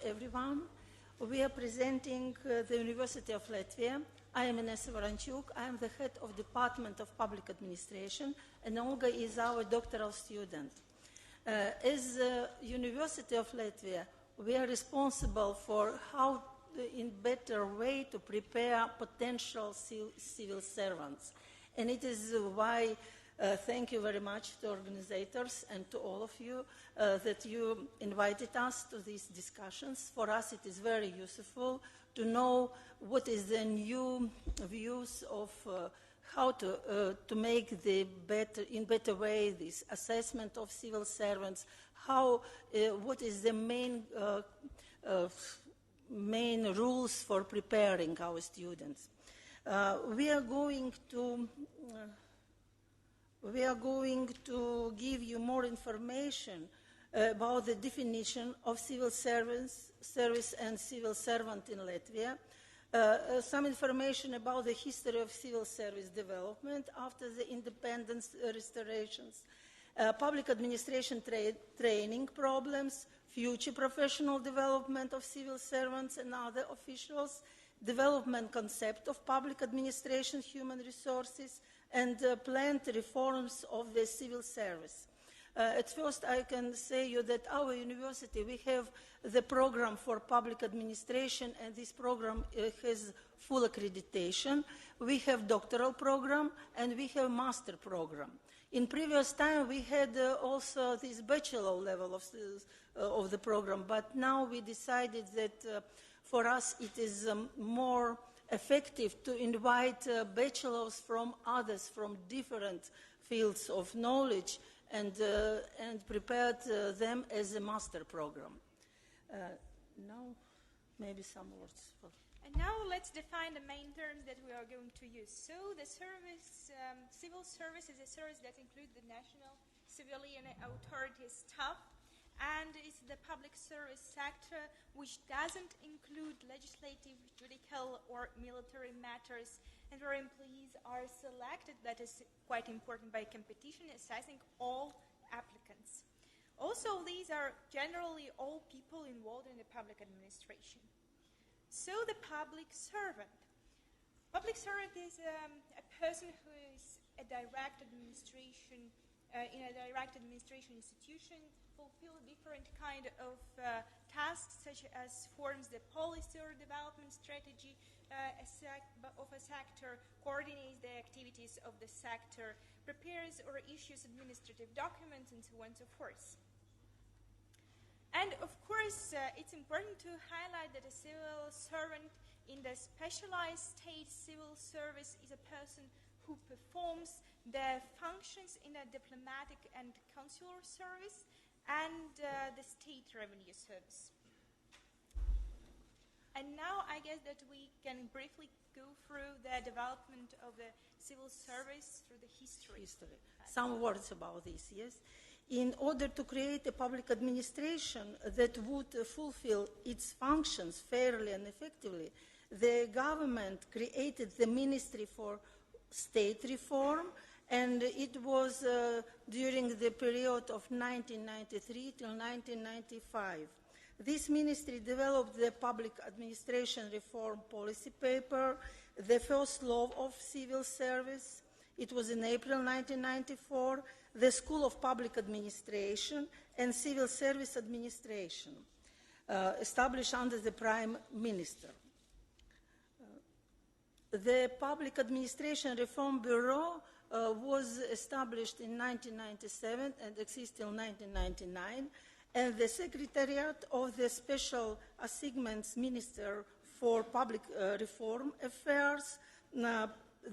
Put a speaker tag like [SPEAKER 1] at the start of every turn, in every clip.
[SPEAKER 1] everyone. We are presenting the University of Latvia. I am Inesa Vorončuka. I am the head of Department of Public Administration, and Olga is our doctoral student. As the University of Latvia, we are responsible for how in better way to prepare potential civil servants. And it is why thank you very much to organizers and to all of you that you invited us to these discussions. For us, it is very useful to know what is the new views of how to make the better way this assessment of civil servants. What is the main rules for preparing our students? We are going to give you more information about the definition of civil service and civil servant in Latvia, some information about the history of civil service development after the independence restorations, public administration training problems, future professional development of civil servants and other officials, development concept of public administration, human resources, and planned reforms of the civil service. At first, I can say you that our university, we have the program for public administration, and this program has full accreditation. We have doctoral program, and we have master program. In previous time, we had also this bachelor level of the program, but now we decided that for us it is more effective to invite bachelors from others, from different fields of knowledge, and prepared them as a master program. Now, maybe some words.
[SPEAKER 2] And now let's define the main terms that we are going to use. So the service, civil service is a service that includes the national civilian authority staff, and it's the public service sector which doesn't include legislative, judicial, or military matters, and where employees are selected, that is quite important, by competition, assessing all applicants. Also, these are generally all people involved in the public administration. So the public servant. Public servant is a person who is a direct administration, in a direct administration institution, fulfill different kind of tasks, such as forms the policy or development strategy of a sector, coordinates the activities of the sector, prepares or issues administrative documents, and so on and so forth. And of course, it's important to highlight that a civil servant in the specialized state civil service is a person who performs the functions in a diplomatic and consular service and the state revenue service. And now I guess that we can briefly go through the development of the civil service through the history.
[SPEAKER 1] Some words about this, yes. In order to create a public administration that would fulfill its functions fairly and effectively, the government created the Ministry for State Reform, and it was during the period of 1993 till 1995. This ministry developed the public administration reform policy paper, the first law of civil service. It was in April 1994, the School of Public Administration and Civil Service Administration, established under the Prime Minister. The Public Administration Reform Bureau was established in 1997 and exists till 1999, and the Secretariat of the Special Assignments Minister for Public Reform Affairs,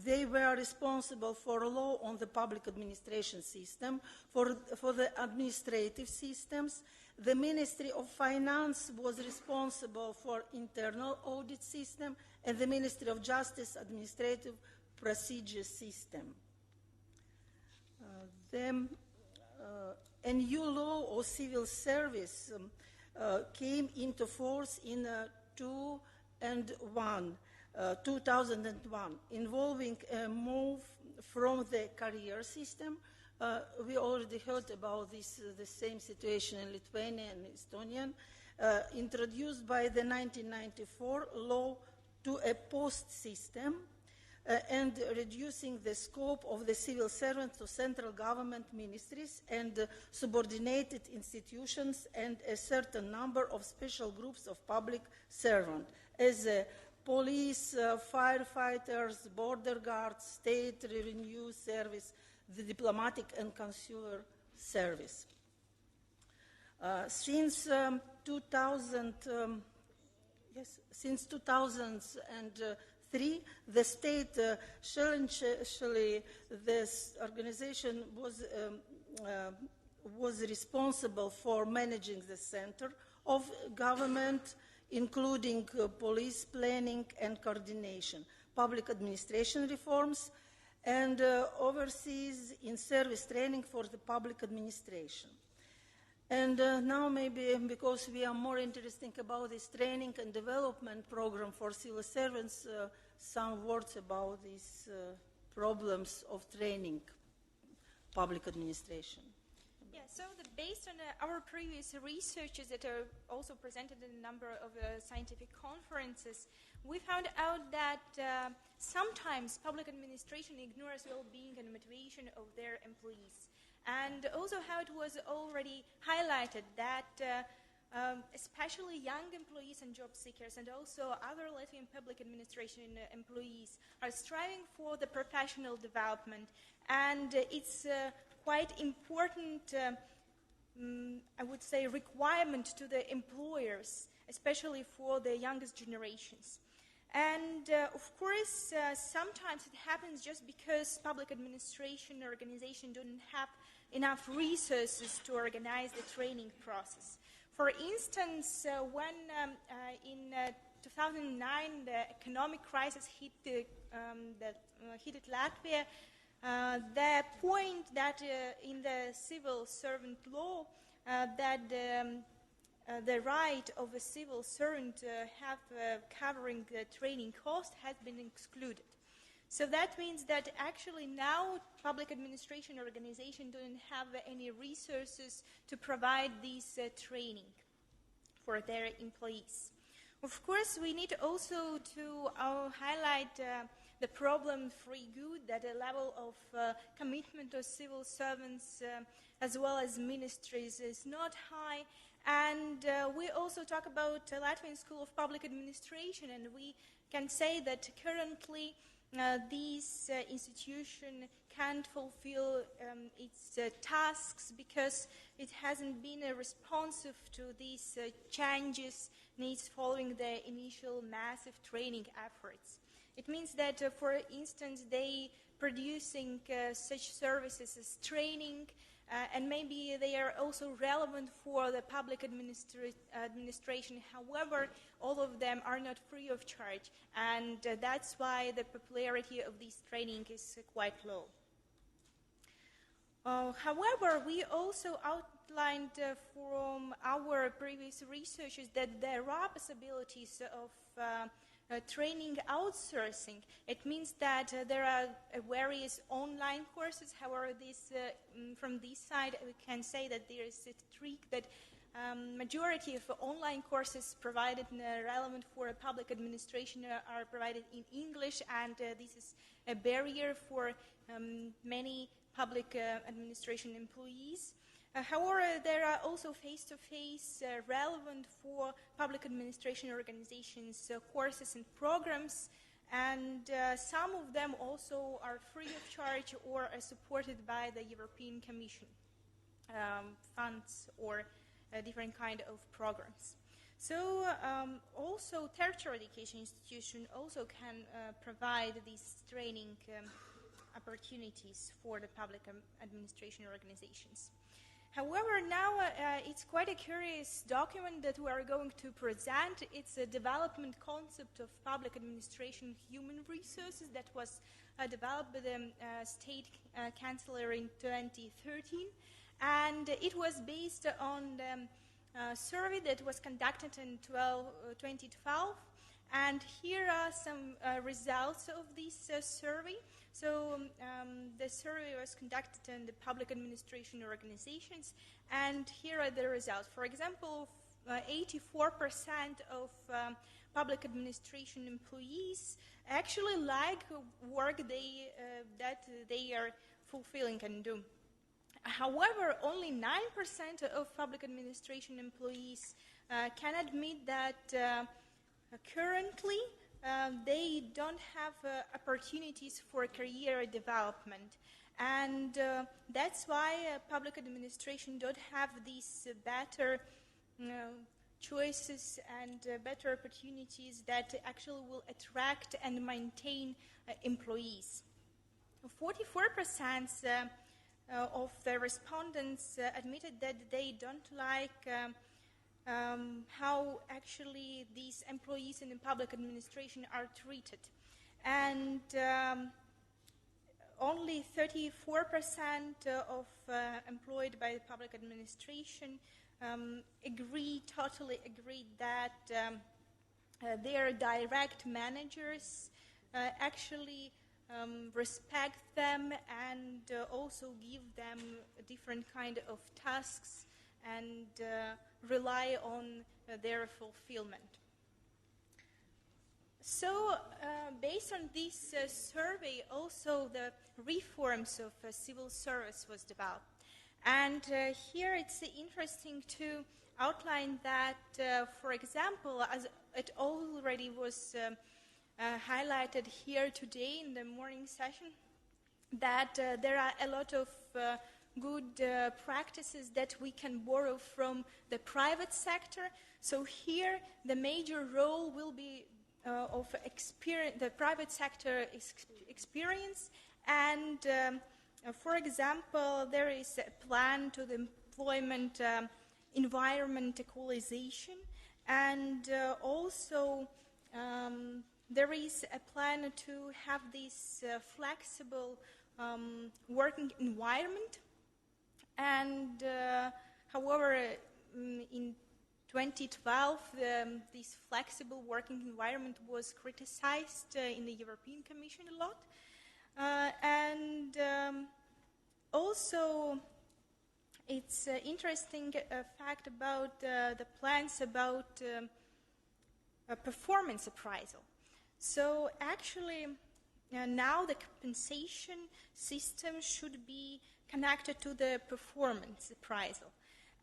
[SPEAKER 1] they were responsible for law on the public administration system, for the administrative systems. The Ministry of Finance was responsible for internal audit system, and the Ministry of Justice administrative procedure system. A new law of civil service came into force in 2001, involving a move from the career system. We already heard about this, the same situation in Lithuania and Estonia, introduced by the 1994 law to a post system and reducing the scope of the civil servants to central government ministries and subordinated institutions and a certain number of special groups of public servants, as police, firefighters, border guards, state revenue service, the diplomatic and consular service. Since 2003, the state essentially this organization was responsible for managing the center of government, including police planning and coordination, public administration reforms, and overseas in-service training for the public administration. And now maybe because we are more interested about this training and development program for civil servants, some words about these problems of training public administration.
[SPEAKER 2] Yeah, so based on our previous researches that are also presented in a number of scientific conferences, we found out that sometimes public administration ignores well-being and motivation of their employees. And also how it was already highlighted that especially young employees and job seekers and also other Latvian public administration employees are striving for the professional development. And it's quite important, I would say, requirement to the employers, especially for the youngest generations. And of course, sometimes it happens just because public administration organization don't have enough resources to organize the training process. For instance, when in 2009 the economic crisis hit Latvia, the point that in the civil servant law that the right of a civil servant have covering the training cost has been excluded. So that means that actually now public administration organization don't have any resources to provide this training for their employees. Of course, we need also to highlight the problem-free good, that the level of commitment of civil servants as well as ministries is not high. And we also talk about Latvian School of Public Administration, and we can say that currently this institution can't fulfill its tasks because it hasn't been responsive to these changes needs following the initial massive training efforts. It means that, for instance, they producing such services as training, and maybe they are also relevant for the public administration. However, all of them are not free of charge, and that's why the popularity of this training is quite low. However, we also outlined from our previous researches that there are possibilities of training outsourcing. It means that there are various online courses. However, from this side, we can say that there is a trick that majority of online courses provided relevant for public administration are provided in English, and this is a barrier for many public administration employees. However, there are also face-to-face relevant for public administration organizations courses and programs, and some of them also are free of charge or are supported by the European Commission funds or different kind of programs. So also tertiary education institution also can provide these training opportunities for the public administration organizations. However, now it's quite a curious document that we are going to present. It's a development concept of public administration human resources that was developed by the State Chancellor in 2013. And it was based on the survey that was conducted in 2012. And here are some results of this survey. So the survey was conducted in the public administration organizations, and here are the results. For example, 84% of public administration employees actually like work that they are fulfilling and do. However, only 9% of public administration employees can admit that currently they don't have opportunities for career development. And that's why public administration don't have these better choices and better opportunities that actually will attract and maintain employees. 44% of the respondents admitted that they don't like how actually these employees in the public administration are treated. And only 34% of employed by the public administration totally agreed that their direct managers actually respect them and also give them a different kind of tasks and rely on their fulfillment. So, based on this survey, also the reforms of civil service was developed. And here it's interesting to outline that, for example, as it already was highlighted here today in the morning session, that there are a lot of good practices that we can borrow from the private sector. So here the major role will be of the private sector experience, and for example, there is a plan to the employment environment equalization, and also there is a plan to have this flexible working environment. And however, in 2012, this flexible working environment was criticized in the European Commission a lot. And also, it's an interesting fact about the plans about a performance appraisal. So actually, now the compensation system should be connected to the performance appraisal.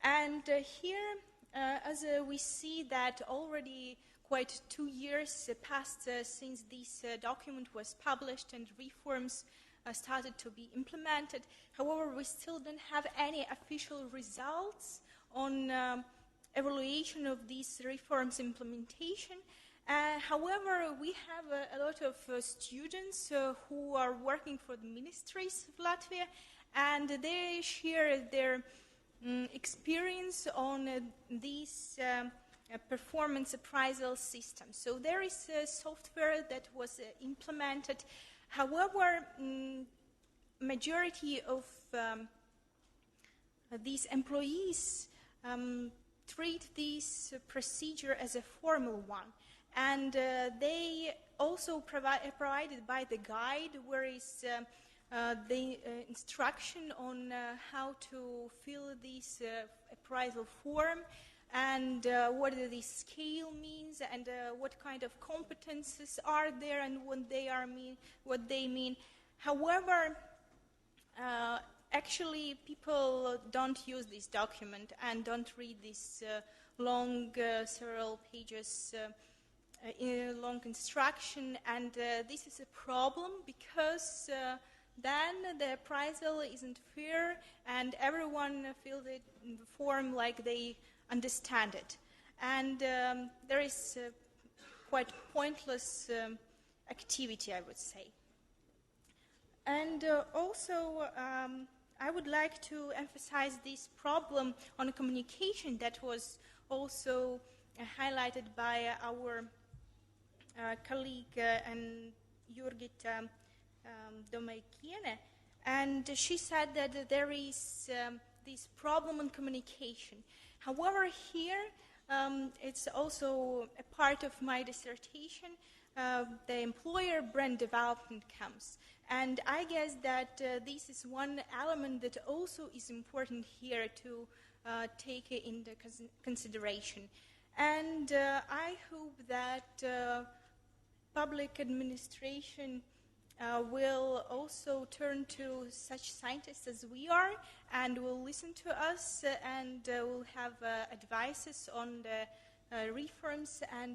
[SPEAKER 2] And here, as we see that already quite 2 years passed since this document was published and reforms started to be implemented. However, we still don't have any official results on evaluation of these reforms implementation. However, we have a lot of students who are working for the ministries of Latvia, and they share their experience on these performance appraisal systems. So there is a software that was implemented. However, majority of these employees treat this procedure as a formal one. And they also provided by the guide where is the instruction on how to fill this appraisal form, and what the scale means, and what kind of competences are there, and what they mean. However, actually, people don't use this document and don't read this long, several pages long instruction, and this is a problem because then the appraisal isn't fair and everyone fills it in the form like they understand it. And there is quite pointless activity, I would say. And also, I would like to emphasize this problem on communication that was also highlighted by our colleague and Jurgita Domaikiene, and she said that there is this problem in communication. However, here it's also a part of my dissertation. The employer brand development comes, and I guess that this is one element that also is important here to take it into consideration. And I hope that public administration will also turn to such scientists as we are and will listen to us and will have advices on the reforms and